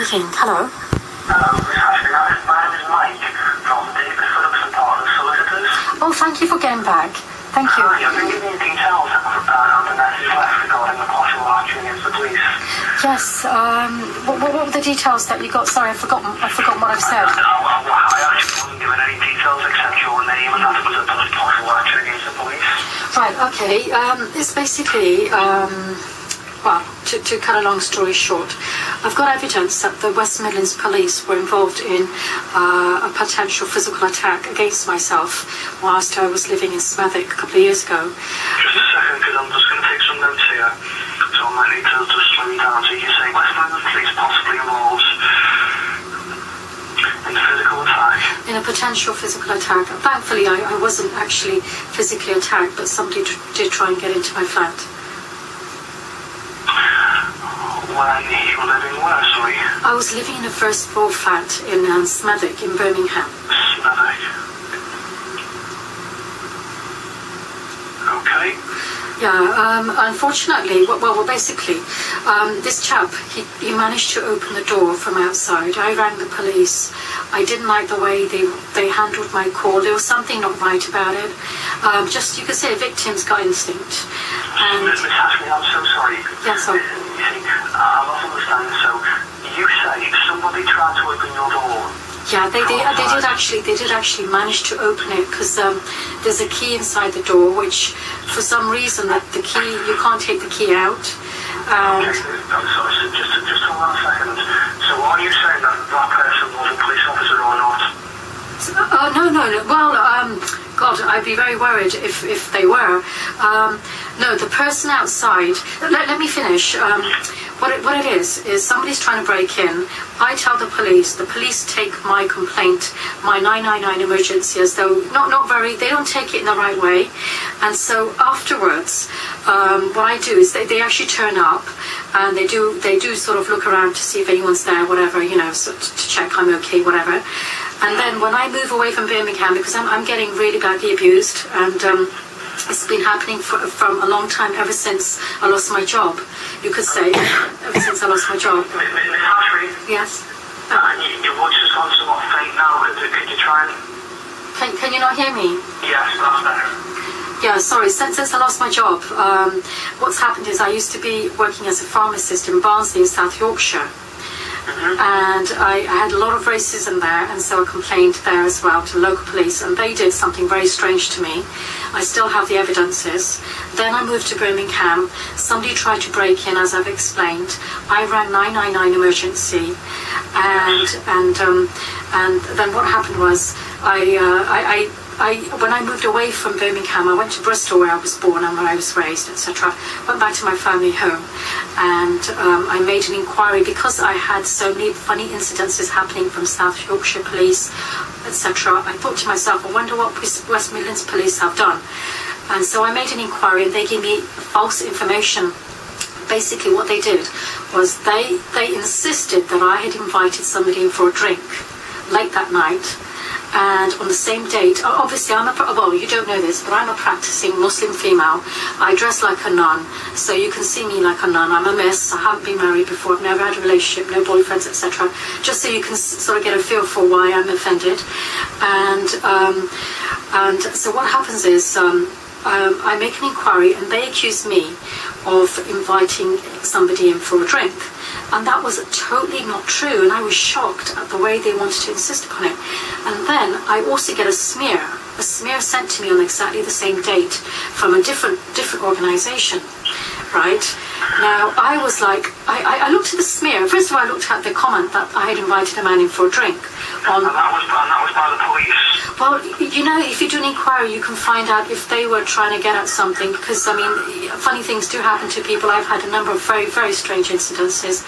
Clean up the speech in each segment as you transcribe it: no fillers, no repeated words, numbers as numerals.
speaking. Hello. Hello, Miss Hashmi. My name is Mike from the Phillips and Partners Solicitors. Oh, thank you for getting back. Thank you. Hi, I've been giving you details on the message left regarding the possible action against the police. Yes. What were the details that you got? Sorry, I forgot what I've said. I actually wasn't given any details except your name, and that was a possible action against the police. Right. Okay. It's basically. Well, to cut a long story short, I've got evidence that the West Midlands police were involved in a potential physical attack against myself whilst I was living in Smethwick a couple of years ago. Just a second, because I'm just going to take some notes here, so I might need to just slow you down. So you say West Midlands police possibly involved in a physical attack? In a potential physical attack. Thankfully, I wasn't actually physically attacked, but somebody did try and get into my flat. When you were living where, sorry? I was living in a first floor flat in Smethwick in Birmingham. Smethwick. Okay. Yeah, unfortunately, basically, this chap, he managed to open the door from outside. I rang the police. I didn't like the way they handled my call. There was something not right about it. Just, you could say a victim's gut instinct. And Miss Hashmi, I'm so sorry. Yeah, sorry. You see, I'm not understanding. So, you say somebody tried to open your door? Yeah, they did actually manage to open it because there's a key inside the door, which for some reason the key, you can't take the key out. And okay, I'm sorry, so just hold on a second. So are you saying that person was a police officer or not? No. Well, God, I'd be very worried if they were. No, the person outside. Let me finish. What it is somebody's trying to break in. I tell the police take my complaint, my 999 emergency, as though they don't take it in the right way. And so afterwards, what I do is they actually turn up and they do sort of look around to see if anyone's there, whatever, so to check I'm okay, whatever. And then when I move away from Birmingham, because I'm getting really badly abused, and it's been happening from a long time, ever since I lost my job, you could say, ever since I lost my job. Miss Hashmi? Yes? Your voice has gone somewhat faint now. Could you try and... Can you not hear me? Yes, that's better. Yeah, sorry, since I lost my job, what's happened is I used to be working as a pharmacist in Barnsley in South Yorkshire. And I had a lot of racism there, and so I complained there as well to the local police, and they did something very strange to me. I still have the evidences. Then I moved to Birmingham. Somebody tried to break in, as I've explained. I rang 999 emergency, and then what happened was when I moved away from Birmingham, I went to Bristol, where I was born and where I was raised, etc. Went back to my family home, and I made an inquiry because I had so many funny incidences happening from South Yorkshire police, etc. I thought to myself, I wonder what West Midlands police have done. And so I made an inquiry, and they gave me false information. Basically, what they did was they insisted that I had invited somebody in for a drink late that night. And on the same date, obviously you don't know this, but I'm a practicing Muslim female. I dress like a nun, so you can see me like a nun. I'm a miss. I haven't been married before. I've never had a relationship, no boyfriends, etc. Just so you can sort of get a feel for why I'm offended. And so what happens is I make an inquiry, and they accuse me of inviting somebody in for a drink. And that was totally not true, and I was shocked at the way they wanted to insist upon it. And then I also get a smear sent to me on exactly the same date from a different organisation, right? Now, I was like, I looked at the smear. First of all, I looked at the comment that I had invited a man in for a drink. And that was by the police? Well, if you do an inquiry, you can find out if they were trying to get at something, because, funny things do happen to people. I've had a number of very, very strange incidences,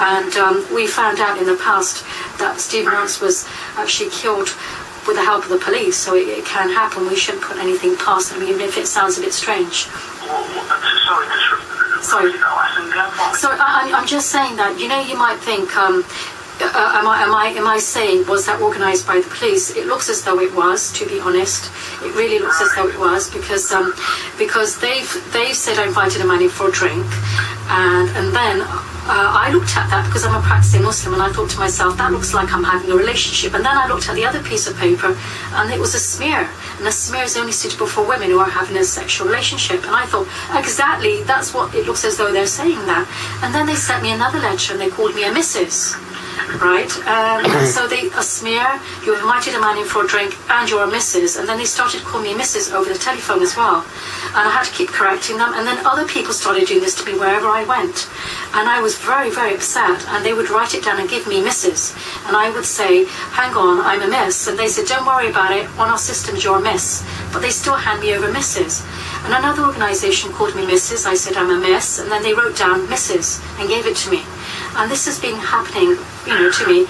and we found out in the past that Stephen Lawrence was actually killed with the help of the police, so it can happen. We shouldn't put anything past them, even if it sounds a bit strange. Sorry. So I'm just saying that, you might think, am I saying, was that organised by the police? It looks as though it was, to be honest. It really looks as though it was, because they've said I invited a man in for a drink, and then I looked at that because I'm a practicing Muslim, and I thought to myself, that looks like I'm having a relationship. And then I looked at the other piece of paper, and it was a smear. And a smear is only suitable for women who are having a sexual relationship. And I thought, exactly, that's what it looks as though they're saying that. And then they sent me another letter, and they called me a Mrs. Right? So a smear, you invited a man in for a drink, and you're a Mrs. And then they started calling me Mrs. over the telephone as well. And I had to keep correcting them. And then other people started doing this to me wherever I went. And I was very, very upset. And they would write it down and give me Mrs. And I would say, hang on, I'm a Miss. And they said, don't worry about it. On our systems, you're a Miss. But they still hand me over Mrs. And another organisation called me Mrs. I said, I'm a Miss. And then they wrote down Mrs. and gave it to me. And this has been happening, to me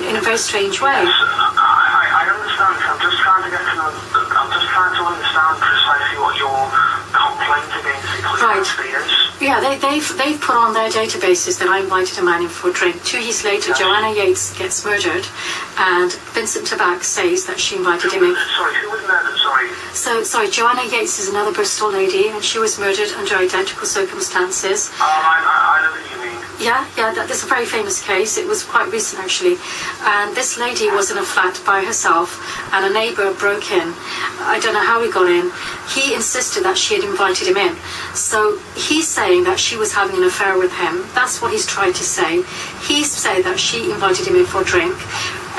in a very strange way. Yes, I understand. I'm just trying to understand precisely what your complaint against the is. Yeah, they've put on their databases that I invited a man in for a drink. 2 years later, yes. Joanna Yeates gets murdered, and Vincent Tabak says that she invited him in. Sorry, who was murdered? Sorry, Joanna Yeates is another Bristol lady, and she was murdered under identical circumstances. I know what you mean. Yeah, that's a very famous case. It was quite recent, actually. And this lady was in a flat by herself, and a neighbour broke in. I don't know how he got in. He insisted that she had invited him in. So he's saying that she was having an affair with him. That's what he's tried to say. He said that she invited him in for a drink.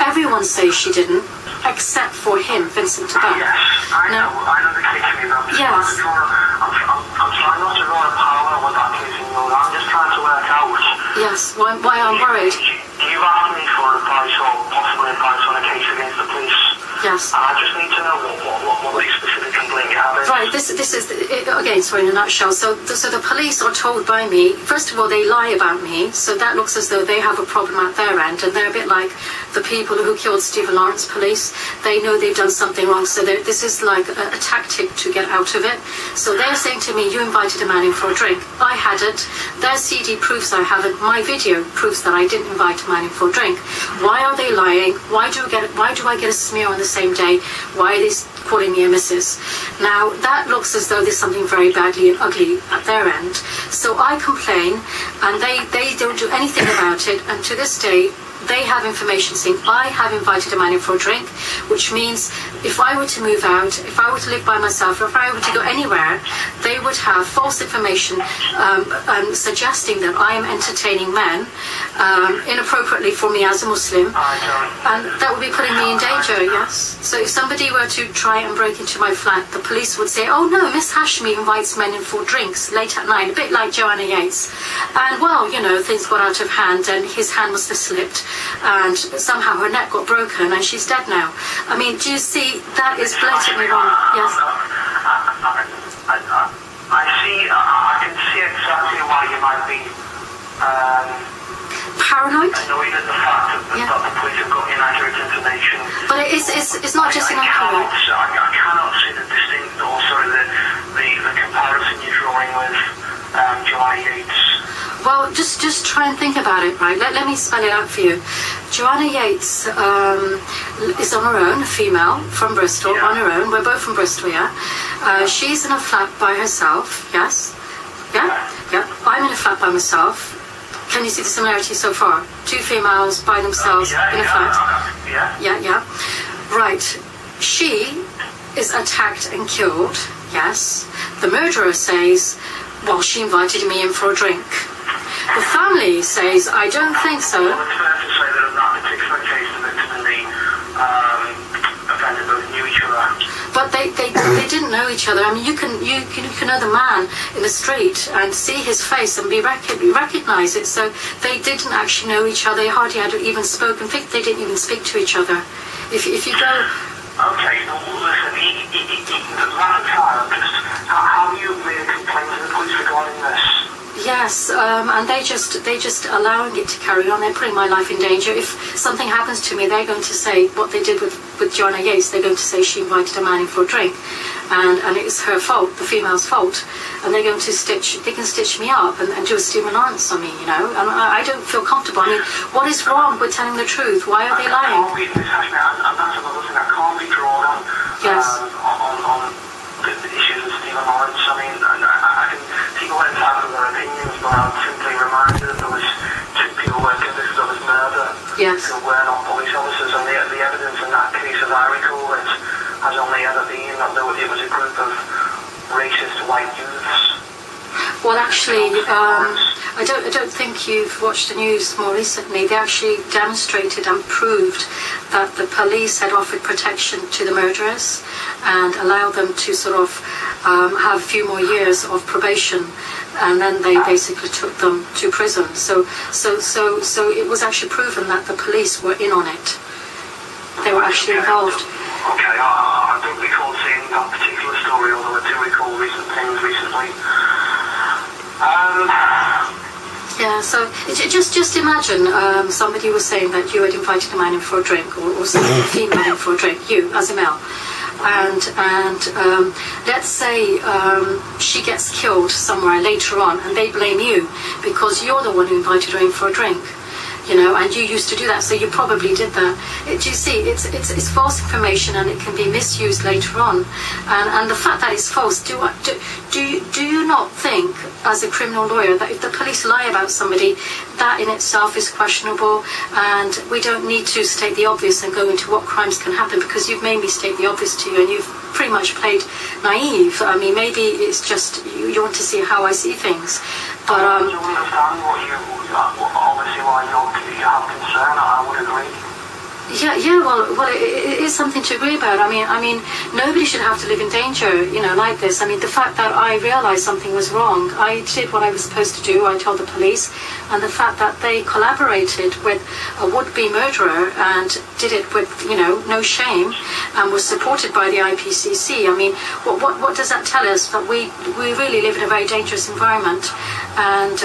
Everyone says she didn't, except for him, Vincent Tabak. Yes, I know the case you mean. Yes. I'm trying not to draw a parallel with that case in your life. I'm just trying to work out. Yes, why I'm worried. You've asked me for advice or possible advice on a case against the police. Yes. And I just need to know what the specific complaint you have is. Right, this is, again, sorry, in a nutshell. So the police are told by me, first of all, they lie about me, so that looks as though they have a problem at their end, and they're a bit like the people who killed Stephen Lawrence police. They know they've done something wrong, so this is like a tactic to get out of it. So they're saying to me, you invited a man in for a drink. I hadn't. Their CD proves I haven't. My video proves that I didn't invite a man in for a drink. Why are they lying? Why do I get a smear on the same day? Why are they calling me a Mrs.? Now, that looks as though there's something very badly and ugly at their end. So I complain, and they don't do anything about it, and to this day, they have information saying I have invited a man in for a drink, which means if I were to move out, if I were to live by myself, or if I were to go anywhere, they would have false information suggesting that I am entertaining men inappropriately for me as a Muslim, and that would be putting me in danger, yes? So if somebody were to try and break into my flat, the police would say, oh no, Miss Hashmi invites men in for drinks late at night, a bit like Joanna Yeates. And well, things got out of hand, and his hand must have slipped, and somehow her neck got broken, and she's dead now. I mean, do you see, that is blatantly wrong. Yes? I can see exactly why you might be paranoid? Annoyed at the fact that the police have got inaccurate information. But it's not just inaccurate. I cannot see the comparison you're drawing with Joanna Yeates. Well, just try and think about it, right? Let me spell it out for you. Joanna Yeates is on her own, a female from Bristol, on her own. We're both from Bristol, yeah? She's in a flat by herself, yes? Yeah? I'm in a flat by myself. Can you see the similarity so far? 2 females by themselves in a flat. Yeah. Right. She is attacked and killed, yes. The murderer says, well, she invited me in for a drink. The family says, I don't think so. Well, it's fair to say that in that particular case, the victim and the offender both knew each other. But they didn't know each other. I mean, you can know the man in the street and see his face and recognize it. So they didn't actually know each other. They hardly had even spoken. In fact, they didn't even speak to each other. If you go. Okay, well, listen. The last time, how you made a complaint to the police regarding this? Yes, and they just allowing it to carry on. They're putting my life in danger. If something happens to me, they're going to say what they did with Joanna Yeates. They're going to say she invited a man in for a drink, and it's her fault, the female's fault. And they're going to they can stitch me up and do a Stephen Lawrence on me, And I don't feel comfortable. I mean, what is wrong with telling the truth? Why are they lying? And that's another thing that can't be drawn on. Yes. On the issues of Stephen Lawrence. I mean, I can people entitled to their opinions, but I'm simply reminded that there was who were convicted of his murder, yes, who were not police officers, and the evidence in that case, as I recall it, has only ever been that it was a group of racist white youths. Well, actually, I don't think you've watched the news more recently. They actually demonstrated and proved that the police had offered protection to the murderers and allowed them to sort of have a few more years of probation, and then they basically took them to prison. So it was actually proven that the police were in on it. They were actually involved. Okay, I don't recall seeing that particular story, although I do recall recent things recently. Yeah, so just imagine somebody was saying that you had invited a man in for a drink, or some female in for a drink, you as a male, and let's say she gets killed somewhere later on, and they blame you because you're the one who invited her in for a drink. You know, and you used to do that, so you probably did that. Do you see, it's false information, and it can be misused later on. And the fact that it's false, do you not think, as a criminal lawyer, that if the police lie about somebody, that in itself is questionable, and we don't need to state the obvious and go into what crimes can happen, because you've made me state the obvious to you, and you've pretty much played naive. I mean, maybe it's just you want to see how I see things, but I don't understand obviously why you have concern. I would agree. Yeah. Well, it is something to agree about. I mean, nobody should have to live in danger, you know, like this. I mean, the fact that I realised something was wrong, I did what I was supposed to do. I told the police, and the fact that they collaborated with a would-be murderer and did it with, you know, no shame, and was supported by the IPCC. I mean, what does that tell us? That we really live in a very dangerous environment, and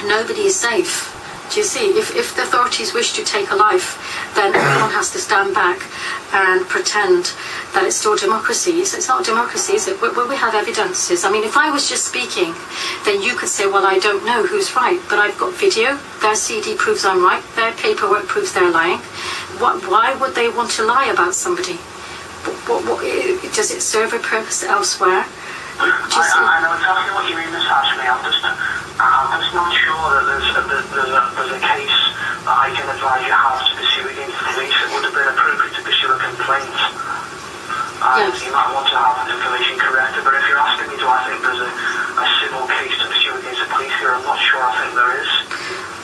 nobody is safe. Do you see? If the authorities wish to take a life, then everyone has to stand back and pretend that it's still democracy. So it's not democracy, is it? Where we have evidences. I mean, if I was just speaking, then you could say, well, I don't know who's right, but I've got video. Their CD proves I'm right. Their paperwork proves they're lying. Why would they want to lie about somebody? Does it serve a purpose elsewhere? I know exactly what you mean, Miss Hashmi. I'm just not sure that there's a case that I can advise you how to pursue against the police. It would have been appropriate to pursue a complaint. Yes. You might want to have the information corrected, but if you're asking me, do I think there's a civil case to pursue against the police here, I'm not sure. I think there is.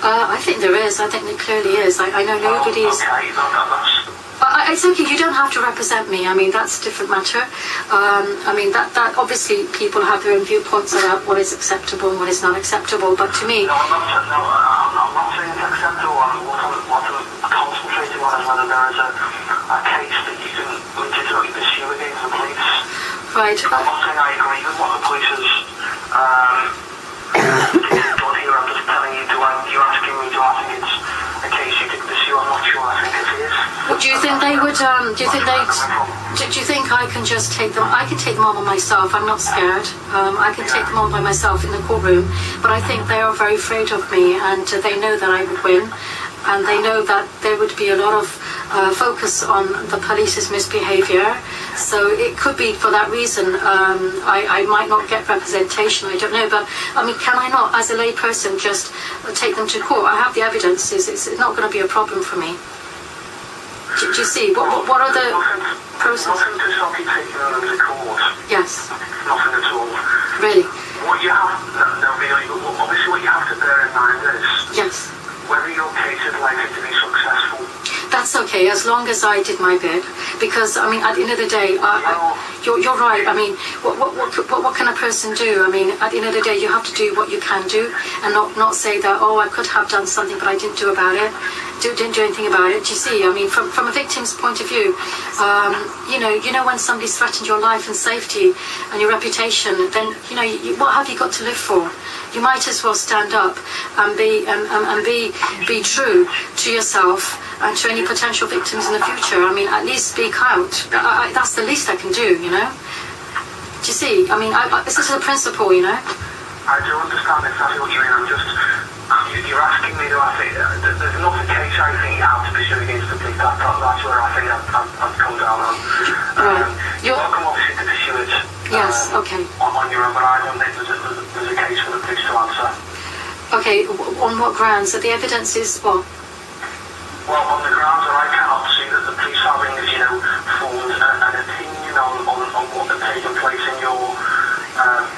I think there is. I think there clearly is. I know nobody is... Okay, that's... It's okay, you don't have to represent me. I mean, that's a different matter. I mean, that obviously people have their own viewpoints about what is acceptable and what is not acceptable, but to me... No, I'm not saying it's acceptable. What I'm concentrating on is whether there is a case that you can legitimately pursue against the police. Right. I'm not saying I agree with what the police has done here. I'm just telling you, you're asking me, do I think it's a case you could pursue? I'm not sure. I think it is. Well, do you think they would, do you think I can just take them? I can take them on by myself. I'm not scared. I can take them on by myself in the courtroom, but I think they are very afraid of me, and they know that I would win, and they know that there would be a lot of focus on the police's misbehaviour. So it could be for that reason I might not get representation. I don't know, but I mean, can I not, as a lay person, just take them to court? I have the evidence. It's not going to be a problem for me. Do you see? What are the processes? Nothing to stop you taking them to court. Yes. Nothing at all. Really? What you have, obviously what you have to bear in mind is yes, whether your case is likely to be successful. That's okay, as long as I did my bit. Because, I mean, at the end of the day, you're right. I mean, what can a person do? I mean, at the end of the day, you have to do what you can do, and not say that, oh, I could have done something, but I didn't do about it. Didn't do anything about it. Do you see? I mean, from a victim's point of view, you know when somebody's threatened your life and safety and your reputation, then what have you got to live for? You might as well stand up and be true to yourself and to any potential victims in the future. I mean, at least speak out. That's the least I can do, you know. Do you see? I mean, this is a principle, you know. I do understand exactly what you mean. You're asking me, do I think there's not a case I think you have to pursue against the police? That's where I think I've come down on. Right. You're welcome, obviously, to pursue it. Yes. Okay. On your own, but I don't think there's a case for the police to answer. Okay. Okay, on what grounds? That the evidence is what? Well, on the grounds that I cannot see that the police having, formed an opinion on what had taken place in your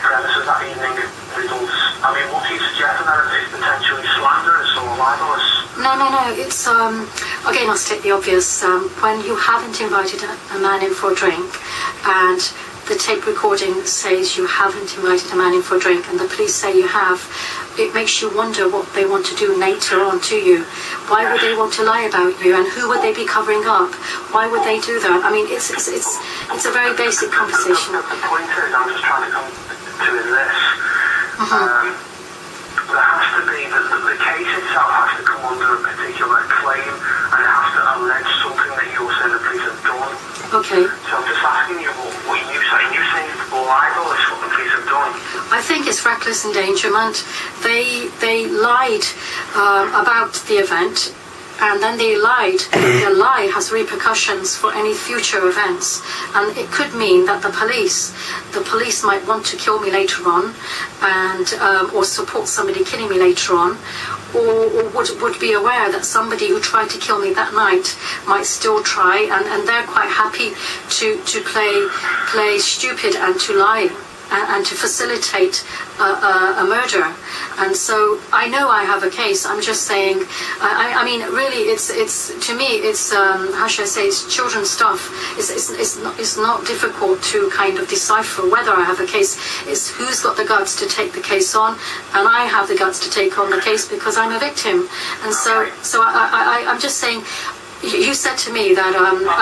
premises that evening results. I mean, what are you suggesting that it's potentially slanderous or libelous? No. It's, again, I'll state the obvious. When you haven't invited a man in for a drink and the tape recording says you haven't invited a man in for a drink and the police say you have, it makes you wonder what they want to do later on to you. Why would they want to lie about you, and who would they be covering up? Why would they do that? I mean, it's a very basic conversation. The point is, I'm just trying to come to is this. There has to be, the case itself has to come under a particular claim, and it has to allege something that you're saying the police have done. Okay. So I'm just asking you what you say. You say it's libelous what the police have done. I think it's reckless endangerment. They lied about the event, and then they lied. The lie has repercussions for any future events, and it could mean that the police might want to kill me later on, and or support somebody killing me later on, or would be aware that somebody who tried to kill me that night might still try, and they're quite happy to play stupid and to lie and to facilitate a murder. And so I know I have a case. I'm just saying, I mean, really, it's to me, it's how should I say, it's children's stuff. It's not difficult to kind of decipher whether I have a case. It's who's got the guts to take the case on, and I have the guts to take on the case because I'm a victim. And so I'm just saying. You said to me that obviously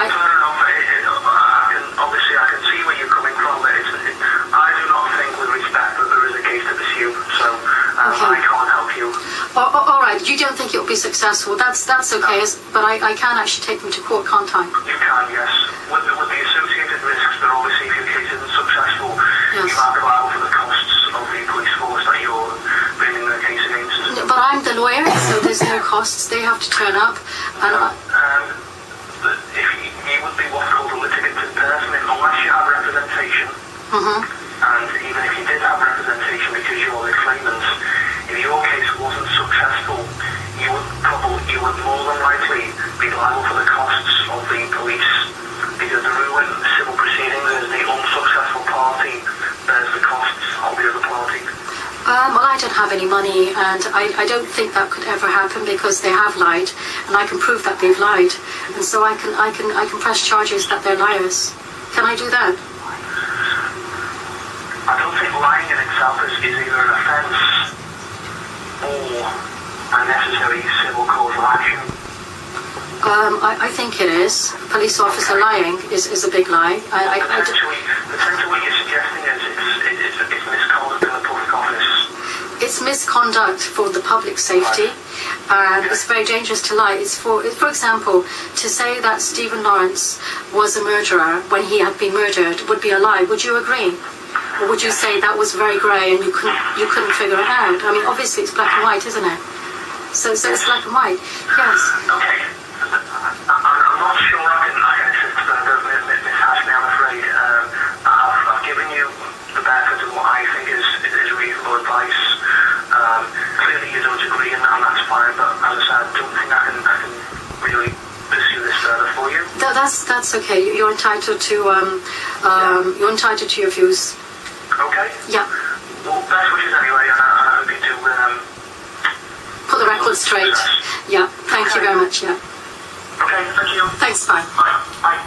I can see where you're coming from, but I do not think with respect that there is a case to pursue, so I can't help you. All right, you don't think it will be successful. That's okay, but I can actually take them to court, can't I? You can, yes. With the associated risks, but obviously if your case isn't successful, yes, you are liable for the costs of the police force that you're bringing the case against. But I'm the lawyer, so there's no costs. They have to turn up, and if you would be what's called a litigant in person, unless you have representation, and even if you did have representation because you're the claimant, if your case wasn't successful, you would more than likely be liable for the costs of the police, because the rule in civil proceedings is the unsuccessful party bears the costs of the other party. Well, I don't have any money, and I don't think that could ever happen because they have lied, and I can prove that they've lied, and so I can press charges that they're liars. Can I do that? I don't think lying in itself is either an offence or a necessary civil cause of action. I think it is. A police officer lying is a big lie. Potentially what you're suggesting is it's misconduct in the public office. It's misconduct for the public safety, and it's very dangerous to lie. It's for example, to say that Stephen Lawrence was a murderer when he had been murdered would be a lie. Would you agree? Or would you say that was very grey and you couldn't figure it out? I mean, obviously it's black and white, isn't it? So it's black and white. Yes. Okay. I'm not sure I can assist further, Miss Hashmi, I'm afraid. I've given you the benefit of what I think is reasonable advice. Clearly you don't agree, and that's fine, but as I said, I don't think I can really pursue this further for you. That's okay. You're entitled to you're entitled to your views. Okay. Yeah. Well, best wishes anyway, and I hope you do put the record straight. Yeah. Thank you very much. Yeah. Okay. Thank you. Thanks. Bye. Bye. Bye.